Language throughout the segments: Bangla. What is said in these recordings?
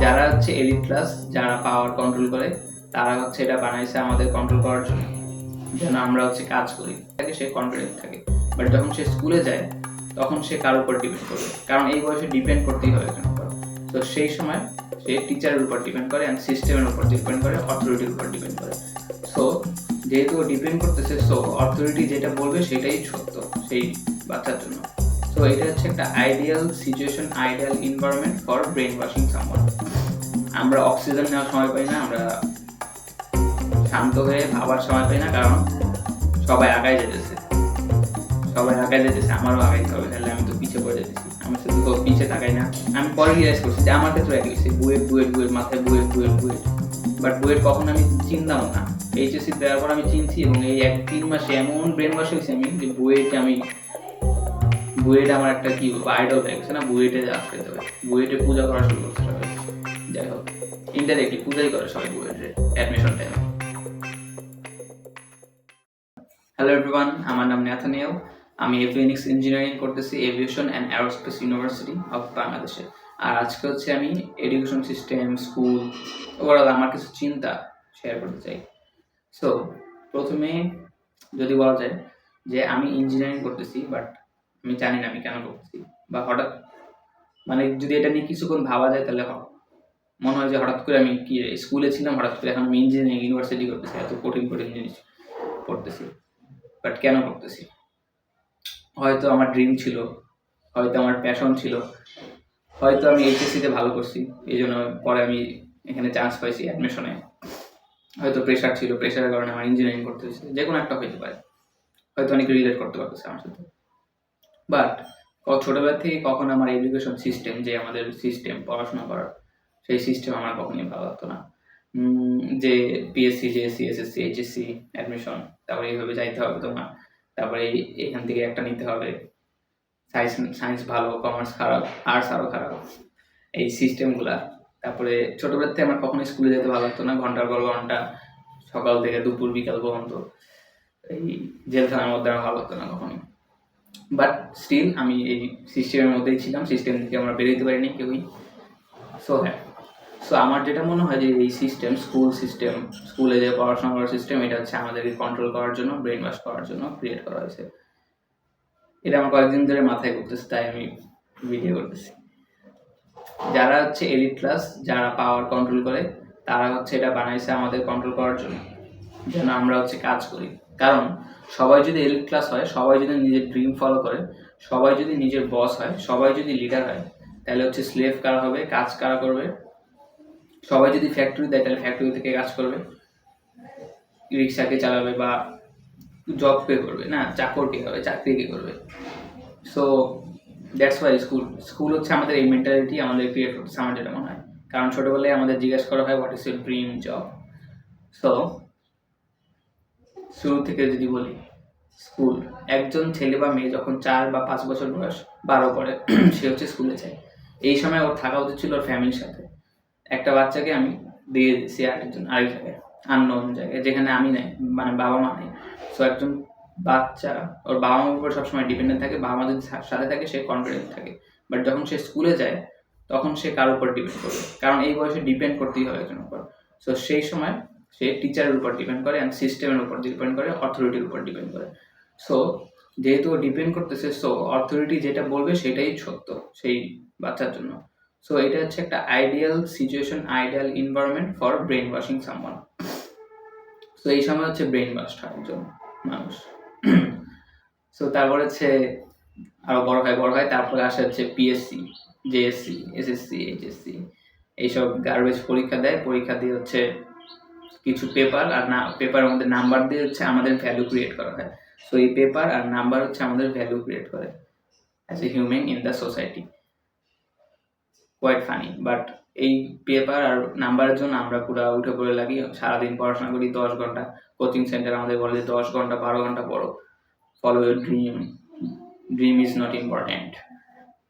যারা হচ্ছে এলিট ক্লাস, যারা পাওয়ার কন্ট্রোল করে, তারা হচ্ছে এটা বানাইছে আমাদের কন্ট্রোল করার জন্য, যেন আমরা হচ্ছে কাজ করি, তাকে সে কনফিডেন্ট থাকে। বাট যখন সে স্কুলে যায় তখন সে কার উপর ডিপেন্ড করবে, কারণ এই বয়সে ডিপেন্ড করতেই হবে একজন উপর। তো সেই সময় সে টিচারের উপর ডিপেন্ড করে অ্যান্ড সিস্টেমের উপর ডিপেন্ড করে, অথরিটির উপর ডিপেন্ড করে। সো যেহেতু ডিপেন্ড করতেছে, সো অথরিটি যেটা বলবে সেটাই সত্য সেই বাচ্চার জন্য। সো এটা হচ্ছে একটা ideal situation, ideal environment for brain washing someone. আমরা অক্সিজেন নেওয়ার সময় পাই না, আমরা শান্ত হয়ে ভাবার সময় পাই না, কারণ সবাই আগায় যেতেছে, আমারও আগাইতে হবে, তাহলে আমি তো পিছিয়ে পড়ে যেতেছি। আমি শুধু তো পিছিয়ে তাকাই না, আমি পরে রিয়ালাইজ করছি যে আমার ক্ষেত্রে একই হয়েছে, বুয়েট মাথায় বুয়েট। বাট বুয়েট কখন আমি চিনতাম না, এইচএসসি দেওয়ার পর আমি চিনছি, এবং এই 1-3 মাসে এমন ব্রেন ওয়াশ হয়েছে আমি যে বুয়েট আমার একটা কি বলবো আইডল হয়ে গেছে না, বুয়েটে আসতে হবে, বুয়েটে পূজা করা শুরু করতে হবে। যাই হোক, ইনডাইরেক্টলি পূজাই করে সবাই বুয়েটে অ্যাডমিশন টাইমে। হ্যালো এভরিওয়ান, আমার নাম ন্যাথানিয়েল। আমি এভিয়েনিক্স ইঞ্জিনিয়ারিং করতেছি aviation and aerospace university of বাংলাদেশে। আর আজকে হচ্ছে আমি এডুকেশন সিস্টেম, স্কুল, ওভারঅল আমার কিছু চিন্তা শেয়ার করতে চাই। সো প্রথমে যদি বলা যায় যে আমি ইঞ্জিনিয়ারিং করতেছি, বাট আমি জানি না আমি কেন করতেছি, বা হঠাৎ মানে যদি এটা নিয়ে কিছুক্ষণ ভাবা যায় তাহলে মনে হয় যে হঠাৎ করে আমি কি স্কুলে ছিলাম, হঠাৎ করে এখন আমি ইঞ্জিনিয়ারিং ইউনিভার্সিটি করতেছি, এত কঠিন জিনিস পড়তেছি, বাট কেন করতেছি? হয়তো আমার ড্রিম ছিল, হয়তো আমার প্যাশন ছিল, হয়তো আমি এইচএসসিতে ভালো করছি, এই জন্য পরে আমি এখানে চান্স পাইছি অ্যাডমিশনে, হয়তো প্রেশার ছিল, প্রেশারের কারণে আমার ইঞ্জিনিয়ারিং করতে হয়েছে, যে কোনো একটা হইতে পারে, হয়তো অনেকে রিলেট করতে পারতেছে আমার সাথে। বাট ছোটোবেলা থেকে কখন আমার এডুকেশন সিস্টেম, যে আমাদের সিস্টেম পড়াশোনা করার, সেই সিস্টেম আমার কখনই ভালো লাগতো না। যে PSC, JSC, SSC, HSC admission, তারপরে এইভাবে যাইতে হবে তোমার, তারপরে এখান থেকে একটা নিতে হবে, সায়েন্স ভালো, কমার্স খারাপ, আর্টস আরও খারাপ, এই সিস্টেমগুলা। তারপরে ছোটোবেলা থেকে আমার কখনো স্কুলে যেতে ভালো লাগতো না, ঘন্টার পর ঘন্টা, সকাল থেকে দুপুর বিকাল পর্যন্ত এই জেলখানার মধ্যে আমার ভালো লাগতো না কখনোই। বাট স্টিল আমি এই সিস্টেমের মধ্যেই ছিলাম, সিস্টেম থেকে আমরা বেরোতে পারিনি কেউই। সো আমার যেটা মনে হয় যে এই সিস্টেম, স্কুলে যে পড়াশোনা করার সিস্টেম, এটা হচ্ছে আমাদেরকে কন্ট্রোল করার জন্য, ব্রেন ওয়াশ করার জন্য ক্রিয়েট করা হয়েছে। এটা আমার কয়েকদিন ধরে মাথায় ঘুরতেছে, তাই আমি ভিডিও করতেছি। যারা হচ্ছে এলিট ক্লাস, যারা পাওয়ার কন্ট্রোল করে, তারা হচ্ছে এটা বানাইছে আমাদের কন্ট্রোল করার জন্য, যেন আমরা হচ্ছে কাজ করি। কারণ সবাই যদি এলিট ক্লাস হয়, সবাই যদি নিজের ড্রিম ফলো করে, সবাই যদি নিজের বস হয়, সবাই যদি লিডার হয়, তাহলে হচ্ছে স্লেভ কারা হবে, কাজ কারা করবে? সবাই যদি ফ্যাক্টরি দেয়, তাহলে ফ্যাক্টরি থেকে কাজ করবে, রিক্সাকে চালাবে বা জব কে করবে না, চাকর কে হবে, চাকরি কে করবে? সো দ্যাটস ওয়াই স্কুল হচ্ছে আমাদের এই মেন্টালিটি আমাদের ক্রিয়েট করতেছে, আমার যেটা মনে হয়। কারণ ছোটোবেলায় আমাদের জিজ্ঞেস করা হয় what is your dream job. So শুরু থেকে যদি বলি, স্কুল, একজন ছেলে বা মেয়ে যখন 4 বা 5 বছর বয়স 12 করে, সে হচ্ছে স্কুলে যায়। এই সময় ওর থাকা উচিত ছিল ওর ফ্যামিলির সাথে। একটা বাচ্চাকে আমি দিয়ে দিচ্ছি আরেক জায়গায়, আননোন জায়গায়, যেখানে আমি নাই, মানে বাবা মা নেই। সো একজন বাচ্চা ওর বাবা মার উপর সবসময় ডিপেন্ডেন্ট থাকে, বাবা মা যদি সাথে থাকে সে কনফিডেন্ট থাকে। বাট যখন সে স্কুলে যায় তখন সে কার উপর ডিপেন্ড করবে, কারণ এই বয়সে ডিপেন্ড করতেই হবে একজনের উপর। সো সেই সময় সে টিচারের উপর ডিপেন্ড করে অ্যান্ড সিস্টেমের উপর ডিপেন্ড করে, অথরিটির উপর ডিপেন্ড করে। সো যেহেতু ডিপেন্ড করতেছে, সো অথরিটি যেটা বলবে সেটাই সত্য সেই বাচ্চার জন্য। সো এটা হচ্ছে একটা ideal situation, ideal environment for brain washing someone. So এই সময় হচ্ছে ব্রেন ওয়াশ হয় একজন মানুষ। সো তারপর হচ্ছে আরো বড় হয়, তারপরে আসে হচ্ছে পিএসসি, জেএসসি, এসএসসি, এইচএসসি, এইসব গার্বেজ পরীক্ষা দেয়, পরীক্ষা দিয়ে হচ্ছে কিছু পেপার আর না, পেপারের মধ্যে নাম্বার দিয়ে হচ্ছে আমাদের ভ্যালু ক্রিয়েট করা হয়। সো এই পেপার আর নাম্বার হচ্ছে আমাদের ভ্যালু ক্রিয়েট করে as a human in the society. Quite funny, but এই পেপার আর নাম্বারের জন্য আমরা পুরো উঠে পড়ে লাগি, সারাদিন পড়াশোনা করি 10 ঘন্টা, কোচিং সেন্টার আমাদের বলে 10 ঘন্টা 12 ঘন্টা পড়ো, follow your dream is not important,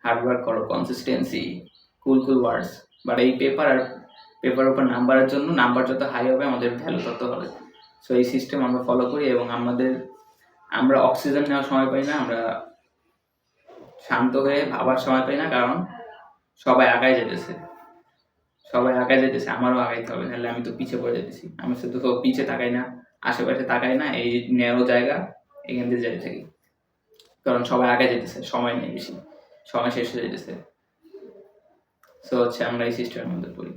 hard work করো, কনসিস্টেন্সি, কুল ওয়ার্ডস। বাট এই পেপার উপর নাম্বারের জন্য, নাম্বার যত হাই হবে আমাদের ভ্যালু তত হবে। সো এই সিস্টেম আমরা ফলো করি, এবং আমরা অক্সিজেন নেওয়ার সময় পাই না, আমরা শান্ত হয়ে ভাবার সময় পাই না, কারণ সবাই আগায় যেতেছে, সবাই আগায় যেতেছে, আমারও আগাইতে হবে, নাহলে আমি তো পিছিয়ে পড়ে যেতেছি। আমি শুধু তো পিছে তাকাই না, আশেপাশে তাকাই না, এই ন্যারো জায়গা এখান দিয়ে যেতে থাকি, কারণ সবাই আগে যেতেছে, সময় নেই বেশি, সময় শেষ হয়ে যেতেছে। সো হচ্ছে আমরা এই সিস্টেমের মধ্যে পড়ি।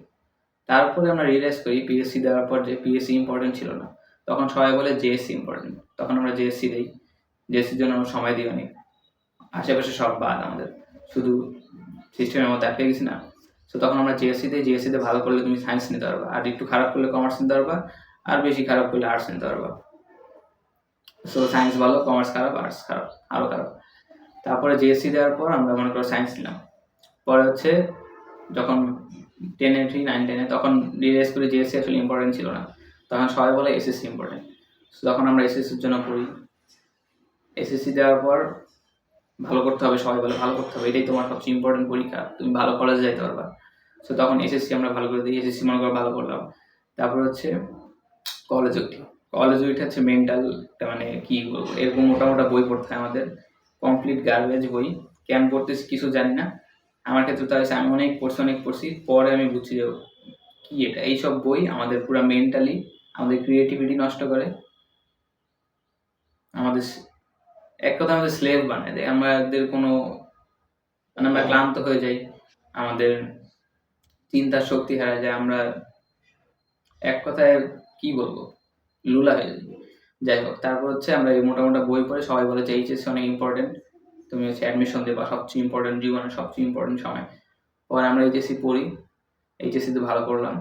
তারপরে আমরা রিয়েলাইজ করি পিএসসি দেওয়ার পর যে পিএসসি ইম্পর্টেন্ট ছিল না। তখন সবাই বলে জেএসসি ইম্পর্টেন্ট, তখন আমরা জেএসসি দিই, জেএসসির জন্য আমরা সময় দিই অনেক। আশেপাশে সব বাদ, আমাদের শুধু সিস্টেমের মধ্যে আটকে গেছি না। সো তখন আমরা জেএসসিতে ভালো করলে তুমি সায়েন্স নিতে পারবা, আর একটু খারাপ করলে কমার্স নিতে পারবা, আর বেশি খারাপ করলে আর্টস নিতে পারবা। সো সায়েন্স ভালো, কমার্স খারাপ, আর্টস খারাপ, আরও খারাপ। তারপরে জেএসসি দেওয়ার পর আমরা মনে করো সায়েন্স নিলাম। পরে হচ্ছে যখন 10-এ উঠি, 9-10-এ, তখন রিয়েলাইজ করি জেএসসি আসলে ইম্পর্টেন্ট ছিল না। তখন সবাই বলে এসএসসি ইম্পর্টেন্ট। সো তখন আমরা এসএসসির জন্য পড়ি। এসএসসি দেওয়ার পর ভালো করতে হবে, সবাই বলে ভালো করতে হবে, এটাই তোমার সবচেয়ে ইম্পর্টেন্ট পরীক্ষা, তুমি ভালো কলেজে যাইতে পারবা। সো তখন এসএসসি আমরা ভালো করে দিই, এসএসসি মনে করো ভালো করলাম। তারপর হচ্ছে কলেজে উঠি। কলেজে উঠে হচ্ছে মেন্টাল, মানে কি বলবো, এরকম মোটা বই পড়তে হয় আমাদের, কমপ্লিট গার্বেজ বই। কেন পড়তেছি কিছু জানি না, আমার ক্ষেত্রে তো হয়েছে আমি অনেক পড়ছি, পরে আমি বুঝছি যে কি এটা, এইসব বই আমাদের পুরো মেন্টালি আমাদের ক্রিয়েটিভিটি নষ্ট করে, আমাদের এক কথা আমাদের স্লেভ বানায় দেয়। আমাদের কোনো, মানে আমরা ক্লান্ত হয়ে যাই, আমাদের চিন্তার শক্তি হারা যায়, আমরা এক কথায় কি বলবো, লুলা হয়ে যাই। যাই হোক, তারপর হচ্ছে আমরা এই মোটা বই পড়ে সবাই বলে যে এইচএসসি অনেক ইম্পর্টেন্ট, তুমি হচ্ছে অ্যাডমিশন দেবা, সবচেয়ে ইম্পর্টেন্ট, জীবনের সবচেয়ে ইম্পর্টেন্ট সময়। পরে আমরা এইচএসসি পড়ি, এইচএসসিতে ভালো করলাম।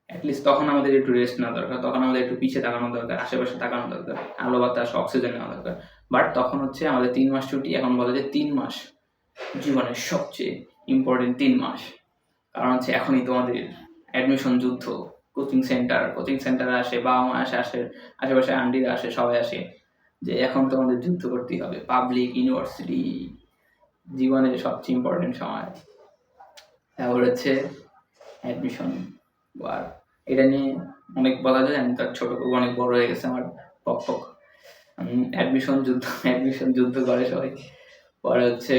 অ্যাটলিস্ট তখন আমাদের একটু রেস্ট নেওয়া দরকার, তখন আমাদের একটু পিছিয়ে তাকানো দরকার, আশেপাশে তাকানো দরকার, আলো বাতাস অক্সিজেন নেওয়া দরকার। বাট তখন হচ্ছে আমাদের 3 মাস ছুটি, এখন বলে যে 3 মাস জীবনের সবচেয়ে ইম্পর্টেন্ট 3 মাস। কারণ হচ্ছে এখনই তোমাদের অ্যাডমিশন যুদ্ধ, কোচিং সেন্টারে আসে, বাবা মা আসে, আশেপাশে আন্টিরা আসে, সবাই আসে, যে এখন তোমাদের যুদ্ধ করতেই হবে, পাবলিক ইউনিভার্সিটি, জীবনের সবচেয়ে ইম্পর্টেন্ট সময়। তারপর হচ্ছে অ্যাডমিশন। আর এটা নিয়ে অনেক বলা যায়, আমি তার ছোট করবো, অনেক বড় হয়ে গেছে আমার পক। অ্যাডমিশন যুদ্ধ করে সবাই। পরে হচ্ছে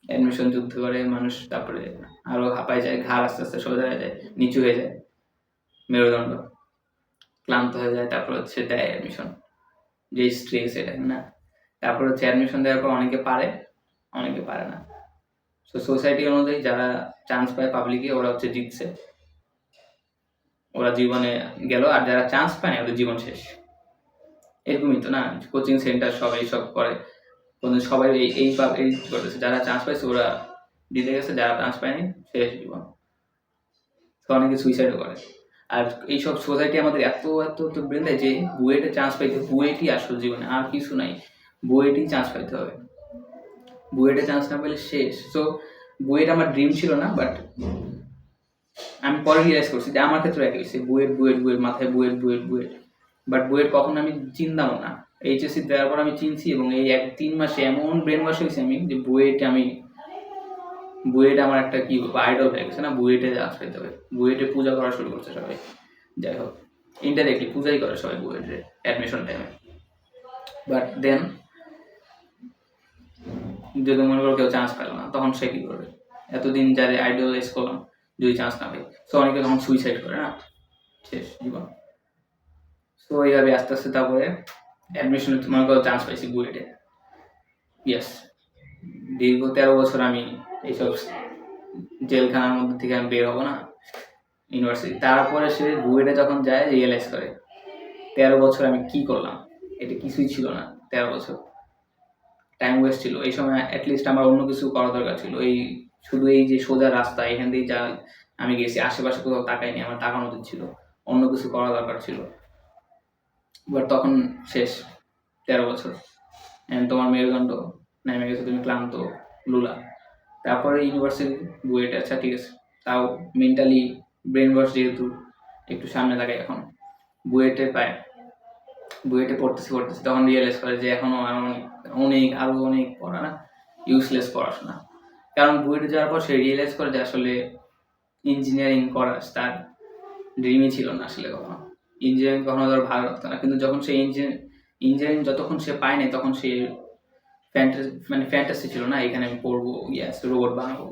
অ্যাডমিশন যুদ্ধ করে মানুষ, তারপরে আরো হাঁপায় যায়, ঘাড় আস্তে আস্তে সোজা হয়ে যায়, নিচু হয়ে যায়, মেরুদণ্ড ক্লান্ত হয়ে যায়। তারপর হচ্ছে দেয় অ্যাডমিশন, যে স্ট্রেস এটা না। তারপর হচ্ছে অ্যাডমিশন দেওয়ার পর অনেকে পারে, অনেকে পারে না। সো সোসাইটি অনুযায়ী যারা চান্স পায় পাবলিকে, ওরা হচ্ছে জিতছে, ওরা জীবনে গেল, আর যারা চান্স পায় না ওদের জীবন শেষ। এরকমই তো না, কোচিং সেন্টার সব এইসব করে, সবাই এই করতেছে, যারা চান্স পাইছে ওরা দিতে গেছে, যারা চান্স পায়নি শেষ জীবন। তো অনেকে সুইসাইডও করে। আর এইসব সোসাইটি আমাদের এত ব্রেন দেয় যে বুয়েটে চান্স পাইতে, বুয়েটই আসল জীবনে, আর কিছু নাই, বুয়েটেই চান্স পাইতে হবে, বুয়েটে চান্স না পেলে শেষ। সো বুয়েট আমার ড্রিম ছিল না, বাট আমি পরে রিয়েলাইজ করছি যে আমার ক্ষেত্রে একই হয়েছে, বুয়েট মাথায় বুয়েট, বাট বুয়েট কখন আমি চিনতামও না। এইচএসসি দেওয়ার পর আমি চিনছি, এবং এই 1-3 মাসে এমন ব্রেন ওয়াশ হয়েছে আমি, যে বুয়েট আমার একটা কি আইডল হয়ে গেছে না, বুয়েটে চান্স পাইতে হবে, বুয়েটে পূজা করা শুরু করছে সবাই। যাই হোক, ইনডাইরেক্টলি পূজাই করে সবাই বুয়েটে অ্যাডমিশন টাইমে। বাট দেন যদি মনে করো কেউ চান্স পেল না, তখন সে কি করবে? এতদিন যারা আইডলাইজ করলাম, যদি চান্স না পাই, সো অনেকে তখন সুইসাইড করে না, শেষ জীবন। সো এইভাবে আস্তে আস্তে তারপরে অ্যাডমিশনে মনে করো চান্স পাইছি বুয়েটে, ইয়েস, দীর্ঘ 13 বছর আমি এইসব জেলখানার মধ্যে থেকে আমি বের হবো না, ইউনিভার্সিটি। তারপরে সে বুয়েটে যখন যায় রিয়েলাইজ করে 13 বছর আমি কি করলাম, এটা কিছুই ছিল না, 13 বছর টাইম ওয়েস্ট ছিল। এই সময় অ্যাটলিস্ট আমার অন্য কিছু করা দরকার ছিল। শুধু এই যে সোজা রাস্তা, এখান দিয়ে যা আমি গেছি, আশেপাশে কোথাও তাকাইনি, আমার তাকানো উচিত ছিল, অন্য কিছু করা দরকার ছিল। বাট তখন শেষ 13 বছর, তোমার মেরুদণ্ড নেমে গেছে, তুমি ক্লান্ত, লুলা। তারপরে ইউনিভার্সিটি, বুয়েট, আচ্ছা ঠিক আছে, তাও মেন্টালি ব্রেন ওয়াশ, যেহেতু একটু সামনে থাকে এখন, বুয়েটে পড়তেছি, তখন রিয়েলাইজ করে যে এখনো আরো অনেক পড়া না, ইউজলেস পড়াশোনা। কারণ বুয়েটে যাওয়ার পর সে রিয়েলাইজ করে যে আসলে ইঞ্জিনিয়ারিং করা তার ড্রিমই ছিল না আসলে কখনো, ইঞ্জিনিয়ারিং কখনো তার ভালো লাগতো না। কিন্তু যখন সে ইঞ্জিনিয়ারিং যতক্ষণ সে পায় নাই, তখন সে ফ্যান্টাসি ছিল না, এখানে আমি পড়বো, রোবট বানাবো,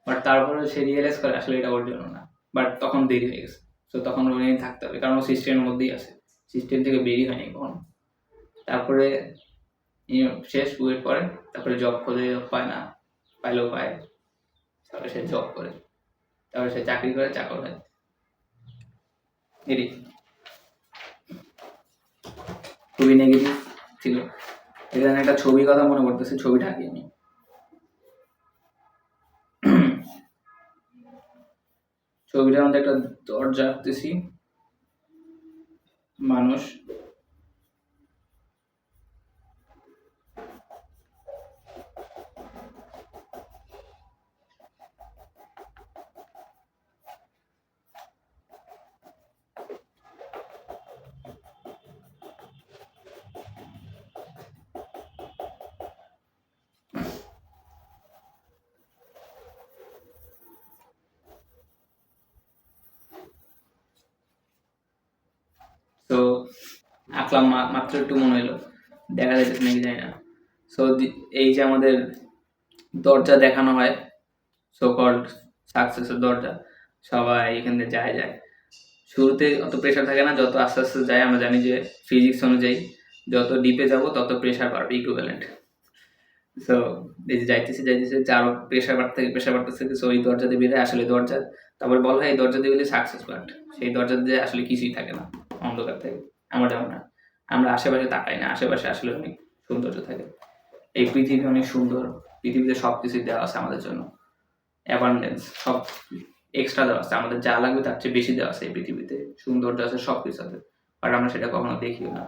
বাট তারপরে সে রিয়েলাইজ করে আসলে এটা ওর জন্য না, বাট তখন দেরি হয়ে গেছে। তো তখন ওর নিয়ে থাকতে হবে, কারণ ও সিস্টেমের মধ্যেই আছে, সিস্টেম থেকে বেরিয়ে হয়নি কখনো। তারপরে শেষ ওয়েট করে, তারপরে জব খোঁজে, জব পায় না, পাইলেও পায়, তারপরে সে জব করে, তারপরে সে চাকরি করে, চাকর হয়। এটি খুবই নেগেটিভ ছিল। এখানে একটা ছবির কথা মনে পড়তেছে, ছবিটা আঁকি আমি। ছবিটার মধ্যে একটা দরজা আঁকতেছি, মানুষ তো আঁকলাম, মাত্র একটু মনে হলো, দেখা যাচ্ছে নাকি জানি না। সো এই যে আমাদের দরজা দেখানো হয়, সো কল্ড সাকসেসের দরজা, সবাই এখানে যায় যায়। শুরুতে অত প্রেশার থাকে না, যত আস্তে আস্তে যায় আমরা জানি যে ফিজিক্স অনুযায়ী যত ডিপে যাব তত প্রেশার বাড়বে, ইকুইভ্যালেন্ট। সো এই যে যাইতেছে আরো প্রেশার বাড়তেছে। সো এই দরজা দিয়ে বেরোয়, আসলে দরজা, তারপরে বলা হয় এই দরজা দিয়ে বেরিয়ে সাকসেস পয়েন্ট। সেই দরজা দিয়ে আসলে কিছুই থাকে না, অন্ধকার থাকে। আমার যেমন না, আমরা আশেপাশে তাকাই না, আশেপাশে আসলে অনেক সৌন্দর্য থাকে। এই পৃথিবী অনেক সুন্দর, পৃথিবীতে সব কিছুই দেওয়া আছে আমাদের জন্য, অ্যাবান্ডেন্স, সব এক্সট্রা দেওয়া আছে, আমাদের যা লাগবে তার চেয়ে বেশি দেওয়া আছে এই পৃথিবীতে, সৌন্দর্য আছে, সব কিছু আছে, বাট আমরা সেটা কখনো দেখিও না।